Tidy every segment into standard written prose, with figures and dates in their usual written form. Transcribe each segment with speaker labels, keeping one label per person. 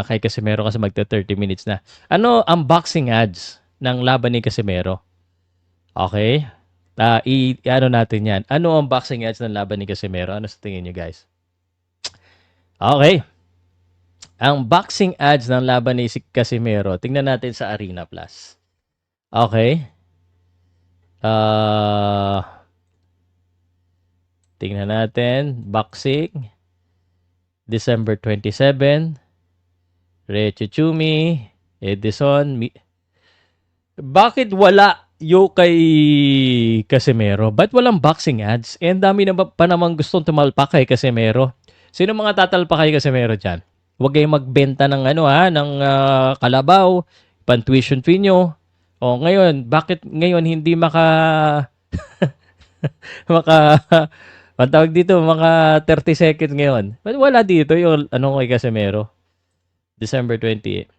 Speaker 1: kay Casimero kasi magta 30 minutes na. Ano ang boxing ads ng laban ni Casimero? Okay? Ano natin yan. Ano ang boxing ads ng laban ni Casimero? Ano sa tingin nyo, guys? Okay. Ang boxing ads ng laban ni Casimero, tingnan natin sa Arena Plus. Okay? Tingnan natin. Boxing. December 27. Rechuchumi. Edison. Bakit wala yung kay Casimero? Ba't walang boxing ads? Eh, ang dami na pa namang gustong tumalpak kay Casimero. Sino mga tatalpak kay Casimero dyan? Huwag kayong magbenta ng ng kalabaw, pan-tuition fee nyo. O ngayon, bakit ngayon hindi maka ang tawag dito, mga 30 seconds ngayon. Ba't wala dito yung kay Casimero? December 28.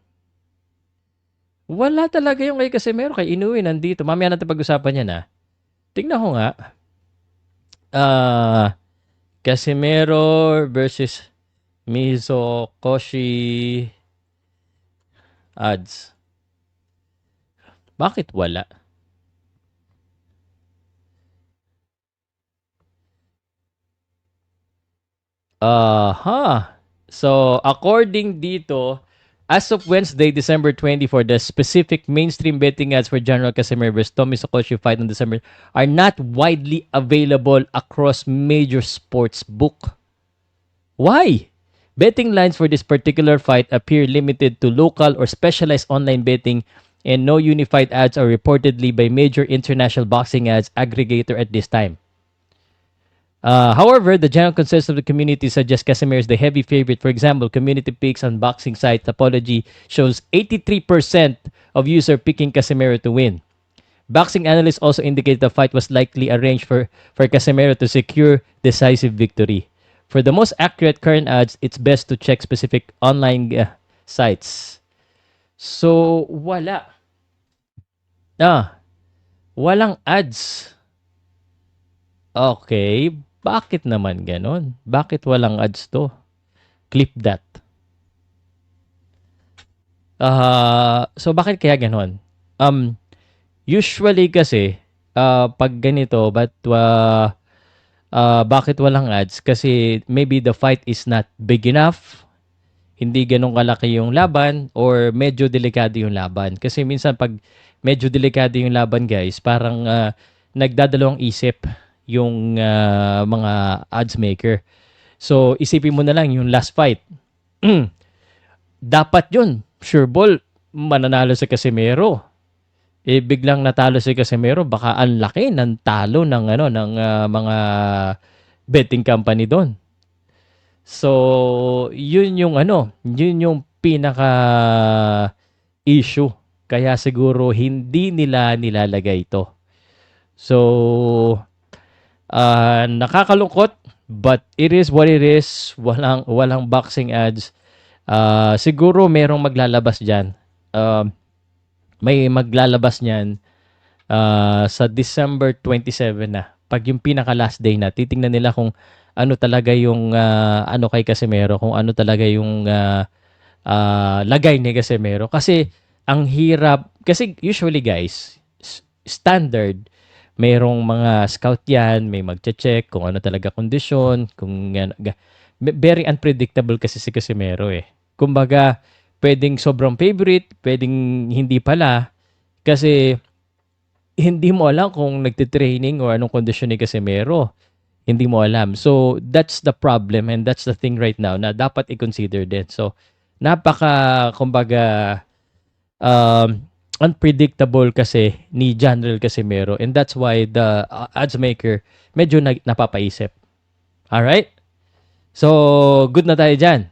Speaker 1: Wala talaga yung kay Casimero. Kay Inoue nandito. Mamaya natin pag-usapan yan, ha. Tingnan ko nga. Casimero versus Mizokoshi ads. Bakit wala? So, according dito, as of Wednesday, December 24, the specific mainstream betting ads for General Casimiro vs. Tommy Sakoshi fight on December are not widely available across major sports book. Why? Betting lines for this particular fight appear limited to local or specialized online betting, and no unified ads are reportedly by major international boxing ads aggregator at this time. However, the general consensus of the community suggests Casimiro is the heavy favorite. For example, community picks on boxing site Apology shows 83% of users picking Casimiro to win. Boxing analysts also indicate the fight was likely arranged for Casimiro to secure decisive victory. For the most accurate current odds, it's best to check specific online sites. So, wala. Walang ads. Okay. Bakit naman ganon? Bakit walang ads to? Clip that. So, bakit kaya ganon? Usually kasi, pag ganito, bakit walang ads? Kasi maybe the fight is not big enough, hindi ganun kalaki yung laban, or medyo delikado yung laban. Kasi minsan pag medyo delikado yung laban, guys, parang nagdadalawang isip yung mga odds maker. So, isipin mo na lang yung last fight. Dapat yun. Sure ball, mananalo si Casimero. Biglang natalo si Casimero, baka ang laki ng talo ng mga betting company doon. So, yun yung pinaka issue. Kaya siguro hindi nila nilalagay ito. So, nakakalungkot, but it is what it is. Walang boxing ads. Siguro merong maglalabas diyan. May maglalabas niyan sa December 27 na. Pag yung pinaka last day na, titingnan nila kung ano talaga yung kay Casimero, kung ano talaga yung lagay ni Casimero. Kasi ang hirap, kasi usually guys, standard, mayroong mga scout yan, may magche-check kung ano talaga kondisyon, kung very unpredictable kasi si Casimero eh. Kumbaga, pwedeng sobrang favorite, pwedeng hindi pala, kasi hindi mo alam kung nagtitraining o anong kondisyon ni Casimero. Hindi mo alam. So, that's the problem and that's the thing right now na dapat i-consider din. So, kumbaga, unpredictable kasi ni General Casimero, and that's why the odds maker medyo napapaisip. Alright? So, good na tayo dyan.